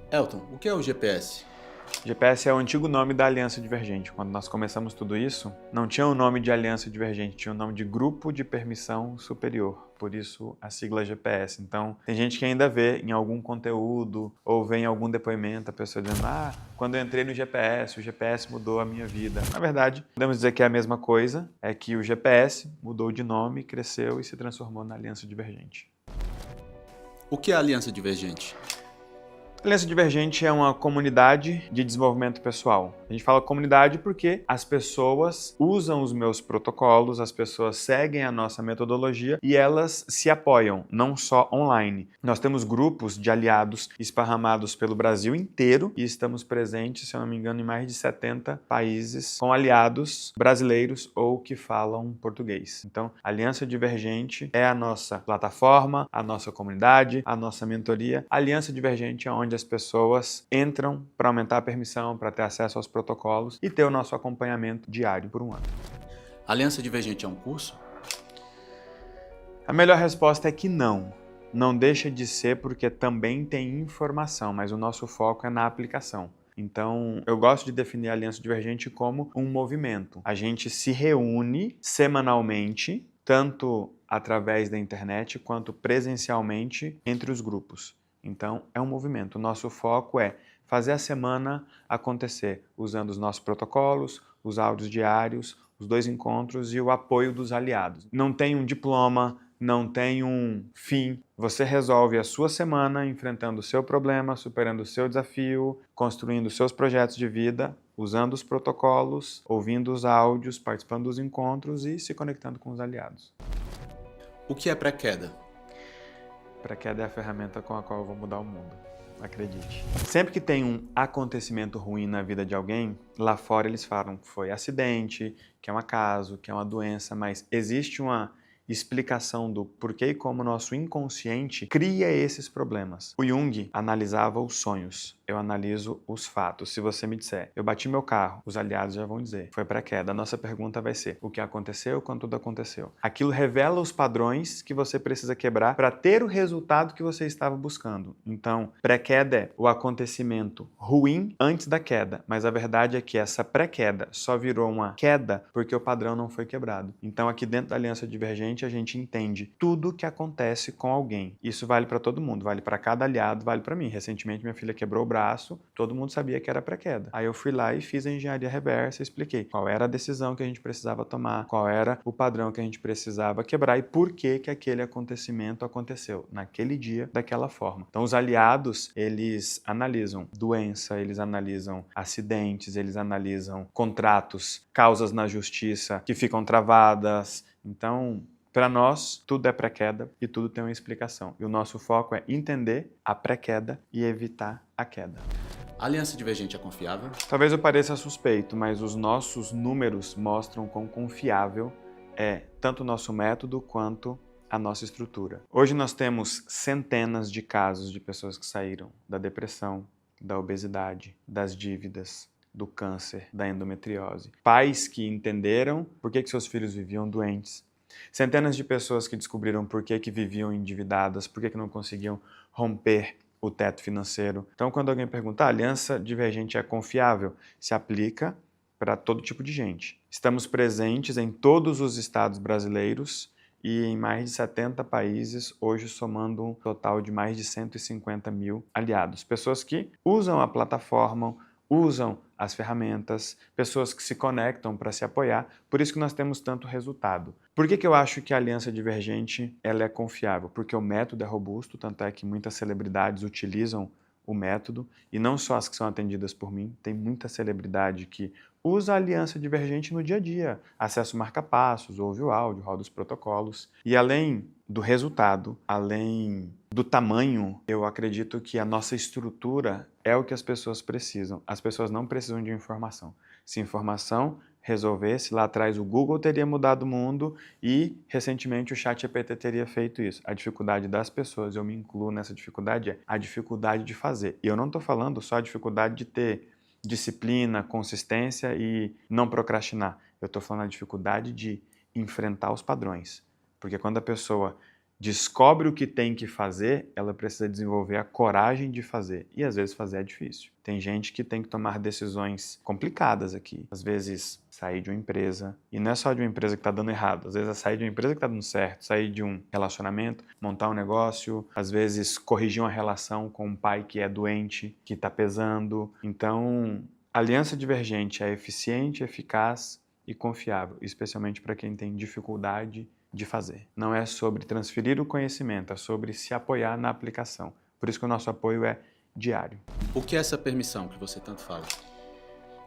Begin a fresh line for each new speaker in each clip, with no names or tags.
Elton, o que é o GPS?
GPS é o antigo nome da Aliança Divergente. Quando nós começamos tudo isso, não tinha o nome de Aliança Divergente, tinha o nome de Grupo de Permissão Superior. Por isso a sigla GPS. Então, tem gente que ainda vê em algum conteúdo ou vê em algum depoimento a pessoa dizendo: quando eu entrei no GPS, o GPS mudou a minha vida. Na verdade, podemos dizer que é a mesma coisa, é que o GPS mudou de nome, cresceu e se transformou na Aliança Divergente.
O que é a Aliança Divergente?
Aliança Divergente é uma comunidade de desenvolvimento pessoal. A gente fala comunidade porque as pessoas usam os meus protocolos, as pessoas seguem a nossa metodologia e elas se apoiam, não só online. Nós temos grupos de aliados esparramados pelo Brasil inteiro e estamos presentes, se eu não me engano, em mais de 70 países com aliados brasileiros ou que falam português. Então, Aliança Divergente é a nossa plataforma, a nossa comunidade, a nossa mentoria. Aliança Divergente é onde as pessoas entram para aumentar a permissão, para ter acesso aos protocolos e ter o nosso acompanhamento diário por um ano.
Aliança Divergente é um curso?
A melhor resposta é que não. Não deixa de ser porque também tem informação, mas o nosso foco é na aplicação. Então, eu gosto de definir a Aliança Divergente como um movimento. A gente se reúne semanalmente, tanto através da internet quanto presencialmente entre os grupos. Então, é um movimento. O nosso foco é fazer a semana acontecer usando os nossos protocolos, os áudios diários, os 2 encontros e o apoio dos aliados. Não tem um diploma, não tem um fim. Você resolve a sua semana enfrentando o seu problema, superando o seu desafio, construindo seus projetos de vida, usando os protocolos, ouvindo os áudios, participando dos encontros e se conectando com os aliados.
O que é pré-queda?
Pré-queda é a ferramenta com a qual eu vou mudar o mundo. Acredite. Sempre que tem um acontecimento ruim na vida de alguém, lá fora eles falam que foi acidente, que é um acaso, que é uma doença, mas existe uma explicação do porquê e como o nosso inconsciente cria esses problemas. O Jung analisava os sonhos, eu analiso os fatos. Se você me disser, eu bati meu carro, os aliados já vão dizer, foi pré-queda. A nossa pergunta vai ser, o que aconteceu quando tudo aconteceu? Aquilo revela os padrões que você precisa quebrar para ter o resultado que você estava buscando. Então, pré-queda é o acontecimento ruim antes da queda, mas a verdade é que essa pré-queda só virou uma queda porque o padrão não foi quebrado. Então, aqui dentro da Aliança Divergente, a gente entende tudo que acontece com alguém. Isso vale para todo mundo, vale para cada aliado, vale para mim. Recentemente, minha filha quebrou o braço, todo mundo sabia que era pré-queda. Aí eu fui lá e fiz a engenharia reversa e expliquei qual era a decisão que a gente precisava tomar, qual era o padrão que a gente precisava quebrar e por que que aquele acontecimento aconteceu naquele dia, daquela forma. Então, os aliados, eles analisam doença, eles analisam acidentes, eles analisam contratos, causas na justiça que ficam travadas. Então, para nós, tudo é pré-queda e tudo tem uma explicação. E o nosso foco é entender a pré-queda e evitar a queda.
A Aliança Divergente é confiável?
Talvez eu pareça suspeito, mas os nossos números mostram quão confiável é tanto o nosso método quanto a nossa estrutura. Hoje nós temos centenas de casos de pessoas que saíram da depressão, da obesidade, das dívidas, do câncer, da endometriose. Pais que entenderam por que seus filhos viviam doentes. Centenas de pessoas que descobriram por que viviam endividadas, por que não conseguiam romper o teto financeiro. Então, quando alguém pergunta, a Aliança Divergente é confiável? Se aplica para todo tipo de gente. Estamos presentes em todos os estados brasileiros e em mais de 70 países, hoje somando um total de mais de 150 mil aliados. Pessoas que usam a plataforma, usam as ferramentas, pessoas que se conectam para se apoiar, por isso que nós temos tanto resultado. Por que eu acho que a Aliança Divergente ela é confiável? Porque o método é robusto, tanto é que muitas celebridades utilizam o método, e não só as que são atendidas por mim, tem muita celebridade que usa a Aliança Divergente no dia a dia, acessa o marca-passos, ouve o áudio, roda os protocolos. E além do resultado, além do tamanho, eu acredito que a nossa estrutura é o que as pessoas precisam. As pessoas não precisam de informação. Se informação resolvesse, lá atrás o Google teria mudado o mundo e recentemente o ChatGPT teria feito isso. A dificuldade das pessoas, eu me incluo nessa dificuldade, é a dificuldade de fazer. E eu não estou falando só a dificuldade de ter disciplina, consistência e não procrastinar. Eu estou falando a dificuldade de enfrentar os padrões. Porque quando a pessoa descobre o que tem que fazer, ela precisa desenvolver a coragem de fazer. E às vezes fazer é difícil. Tem gente que tem que tomar decisões complicadas aqui. Às vezes sair de uma empresa, e não é só de uma empresa que está dando errado, às vezes é sair de uma empresa que está dando certo, sair de um relacionamento, montar um negócio, às vezes corrigir uma relação com um pai que é doente, que está pesando. Então, aliança divergente é eficiente, eficaz e confiável, especialmente para quem tem dificuldade de fazer. Não é sobre transferir o conhecimento, é sobre se apoiar na aplicação. Por isso que o nosso apoio é diário.
O que é essa permissão que você tanto fala?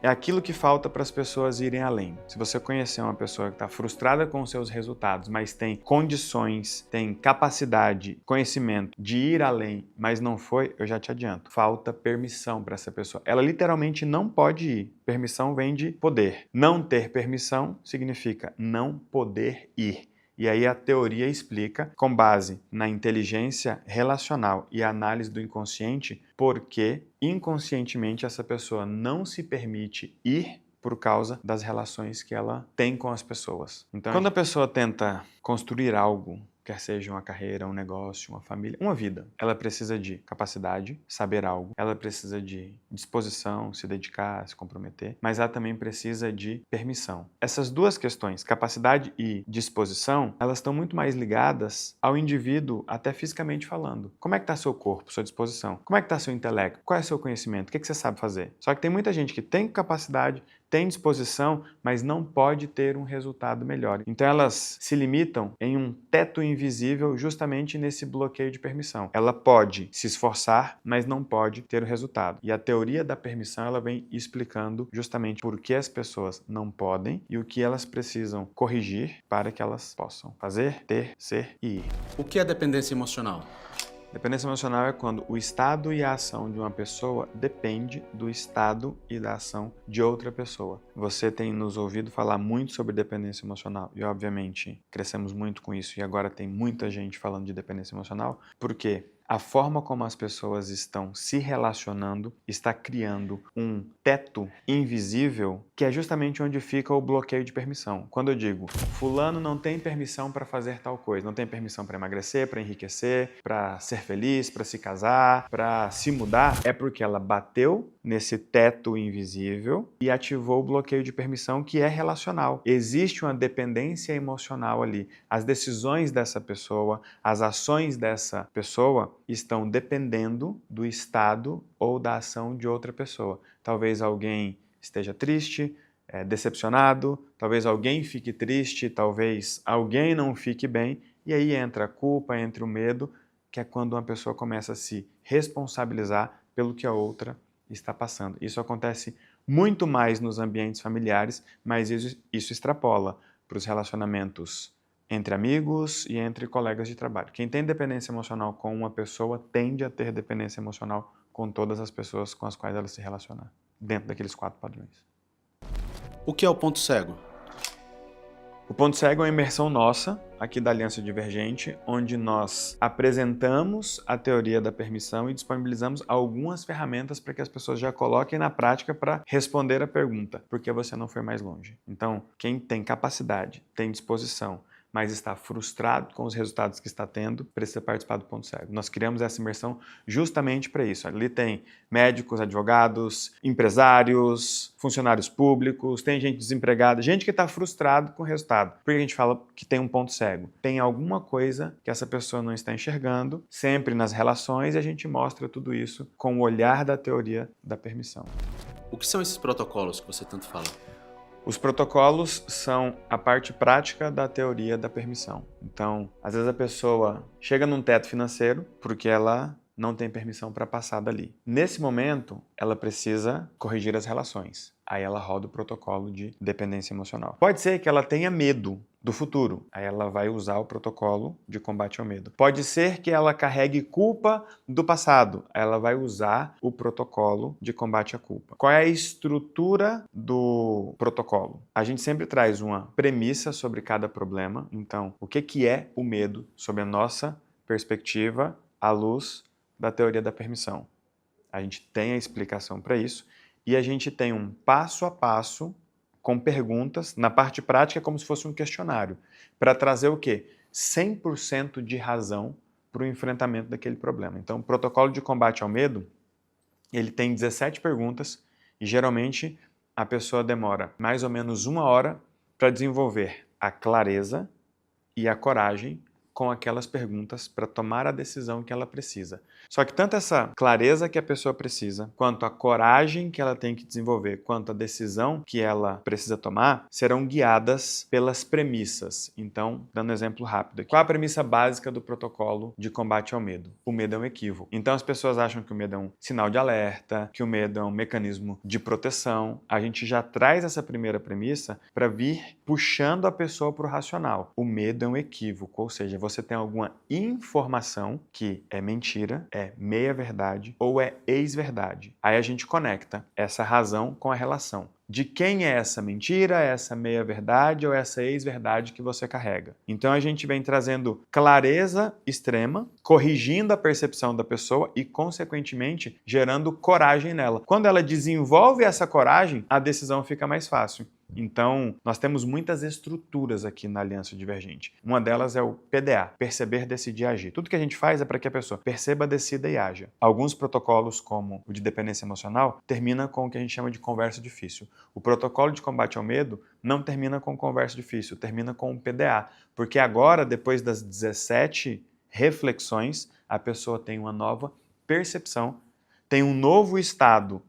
É aquilo que falta para as pessoas irem além. Se você conhecer uma pessoa que está frustrada com os seus resultados, mas tem condições, tem capacidade, conhecimento de ir além, mas não foi, eu já te adianto, falta permissão para essa pessoa. Ela literalmente não pode ir. Permissão vem de poder. Não ter permissão significa não poder ir. E aí a teoria explica, com base na inteligência relacional e análise do inconsciente, por que inconscientemente essa pessoa não se permite ir por causa das relações que ela tem com as pessoas. Então, quando a pessoa tenta construir algo, quer seja uma carreira, um negócio, uma família, uma vida, ela precisa de capacidade, saber algo, ela precisa de disposição, se dedicar, se comprometer, mas ela também precisa de permissão. Essas duas questões, capacidade e disposição, elas estão muito mais ligadas ao indivíduo, até fisicamente falando. Como é que está seu corpo, sua disposição? Como é que está seu intelecto? Qual é seu conhecimento? O que você sabe fazer? Só que tem muita gente que tem capacidade, tem disposição, mas não pode ter um resultado melhor. Então elas se limitam em um teto invisível justamente nesse bloqueio de permissão. Ela pode se esforçar, mas não pode ter o resultado. E a teoria da permissão ela vem explicando justamente por que as pessoas não podem e o que elas precisam corrigir para que elas possam fazer, ter, ser e ir.
O que é dependência emocional?
Dependência emocional é quando o estado e a ação de uma pessoa depende do estado e da ação de outra pessoa. Você tem nos ouvido falar muito sobre dependência emocional e, obviamente, crescemos muito com isso e agora tem muita gente falando de dependência emocional, porque a forma como as pessoas estão se relacionando está criando um teto invisível que é justamente onde fica o bloqueio de permissão. Quando eu digo, fulano não tem permissão para fazer tal coisa, não tem permissão para emagrecer, para enriquecer, para ser feliz, para se casar, para se mudar, é porque ela bateu nesse teto invisível e ativou o bloqueio de permissão que é relacional. Existe uma dependência emocional ali. As decisões dessa pessoa, as ações dessa pessoa estão dependendo do estado ou da ação de outra pessoa. Talvez alguém esteja triste, decepcionado, talvez alguém fique triste, talvez alguém não fique bem, e aí entra a culpa, entra o medo, que é quando uma pessoa começa a se responsabilizar pelo que a outra está passando. Isso acontece muito mais nos ambientes familiares, mas isso extrapola para os relacionamentos entre amigos e entre colegas de trabalho. Quem tem dependência emocional com uma pessoa tende a ter dependência emocional com todas as pessoas com as quais ela se relacionar, dentro daqueles 4 padrões.
O que é o ponto cego?
O ponto cego é uma imersão nossa, aqui da Aliança Divergente, onde nós apresentamos a teoria da permissão e disponibilizamos algumas ferramentas para que as pessoas já coloquem na prática para responder a pergunta: por que você não foi mais longe? Então, quem tem capacidade, tem disposição, mas está frustrado com os resultados que está tendo, precisa participar do ponto cego. Nós criamos essa imersão justamente para isso. Ali tem médicos, advogados, empresários, funcionários públicos, tem gente desempregada, gente que está frustrado com o resultado. Por que a gente fala que tem um ponto cego? Tem alguma coisa que essa pessoa não está enxergando, sempre nas relações, e a gente mostra tudo isso com o olhar da teoria da permissão.
O que são esses protocolos que você tanto fala?
Os protocolos são a parte prática da teoria da permissão. Então, às vezes a pessoa chega num teto financeiro porque ela não tem permissão para passar dali. Nesse momento, ela precisa corrigir as relações. Aí ela roda o protocolo de dependência emocional. Pode ser que ela tenha medo do futuro. Aí ela vai usar o protocolo de combate ao medo. Pode ser que ela carregue culpa do passado. Aí ela vai usar o protocolo de combate à culpa. Qual é a estrutura do protocolo? A gente sempre traz uma premissa sobre cada problema. Então, o que é o medo sob a nossa perspectiva à luz da teoria da permissão? A gente tem a explicação para isso. E a gente tem um passo a passo com perguntas, na parte prática é como se fosse um questionário, para trazer o quê? 100% de razão para o enfrentamento daquele problema. Então, o protocolo de combate ao medo, ele tem 17 perguntas e geralmente a pessoa demora mais ou menos 1 hora para desenvolver a clareza e a coragem com aquelas perguntas para tomar a decisão que ela precisa. Só que tanto essa clareza que a pessoa precisa, quanto a coragem que ela tem que desenvolver, quanto a decisão que ela precisa tomar, serão guiadas pelas premissas. Então, dando um exemplo rápido aqui. Qual a premissa básica do protocolo de combate ao medo? O medo é um equívoco. Então, as pessoas acham que o medo é um sinal de alerta, que o medo é um mecanismo de proteção. A gente já traz essa primeira premissa para vir puxando a pessoa para o racional. O medo é um equívoco, ou seja, você tem alguma informação que é mentira, é meia-verdade ou é ex-verdade. Aí a gente conecta essa razão com a relação. De quem é essa mentira, essa meia-verdade ou essa ex-verdade que você carrega? Então a gente vem trazendo clareza extrema, corrigindo a percepção da pessoa e, consequentemente, gerando coragem nela. Quando ela desenvolve essa coragem, a decisão fica mais fácil. Então, nós temos muitas estruturas aqui na Aliança Divergente. Uma delas é o PDA, perceber, decidir, agir. Tudo que a gente faz é para que a pessoa perceba, decida e haja. Alguns protocolos, como o de dependência emocional, termina com o que a gente chama de conversa difícil. O protocolo de combate ao medo não termina com conversa difícil, termina com o PDA, porque agora, depois das 17 reflexões, a pessoa tem uma nova percepção, tem um novo estado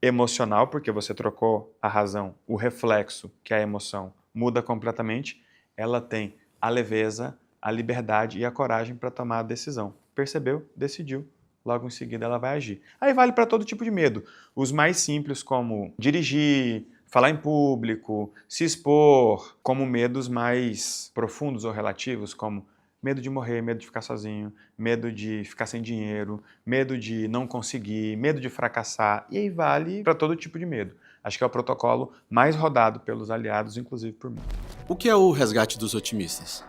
emocional, porque você trocou a razão, o reflexo, que é a emoção, muda completamente, ela tem a leveza, a liberdade e a coragem para tomar a decisão. Percebeu? Decidiu. Logo em seguida ela vai agir. Aí vale para todo tipo de medo. Os mais simples, como dirigir, falar em público, se expor, como medos mais profundos ou relativos, como medo de morrer, medo de ficar sozinho, medo de ficar sem dinheiro, medo de não conseguir, medo de fracassar. E aí vale para todo tipo de medo. Acho que é o protocolo mais rodado pelos aliados, inclusive por mim.
O que é o resgate dos otimistas?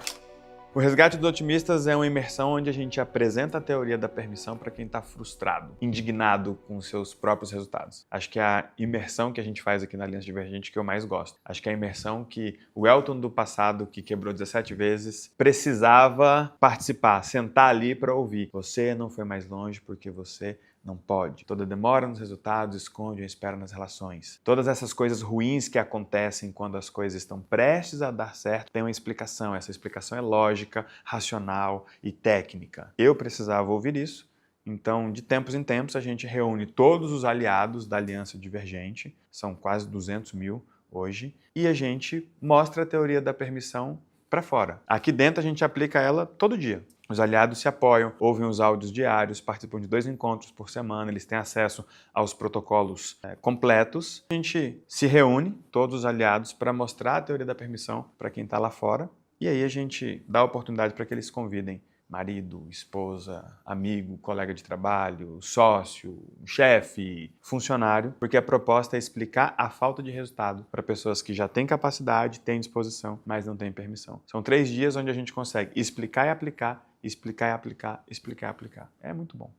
O resgate dos otimistas é uma imersão onde a gente apresenta a teoria da permissão para quem está frustrado, indignado com os seus próprios resultados. Acho que é a imersão que a gente faz aqui na Aliança Divergente que eu mais gosto. Acho que é a imersão que o Elton do passado, que quebrou 17 vezes, precisava participar, sentar ali para ouvir. Você não foi mais longe porque você não pode. Toda demora nos resultados esconde a espera nas relações. Todas essas coisas ruins que acontecem quando as coisas estão prestes a dar certo têm uma explicação. Essa explicação é lógica, racional e técnica. Eu precisava ouvir isso. Então, de tempos em tempos, a gente reúne todos os aliados da Aliança Divergente, são quase 200 mil hoje, e a gente mostra a teoria da permissão para fora. Aqui dentro a gente aplica ela todo dia. Os aliados se apoiam, ouvem os áudios diários, participam de 2 encontros por semana, eles têm acesso aos protocolos completos. A gente se reúne, todos os aliados, para mostrar a teoria da permissão para quem está lá fora. E aí a gente dá a oportunidade para que eles convidem marido, esposa, amigo, colega de trabalho, sócio, chefe, funcionário, porque a proposta é explicar a falta de resultado para pessoas que já têm capacidade, têm disposição, mas não têm permissão. São 3 dias onde a gente consegue explicar e aplicar, explicar e aplicar, explicar e aplicar. É muito bom.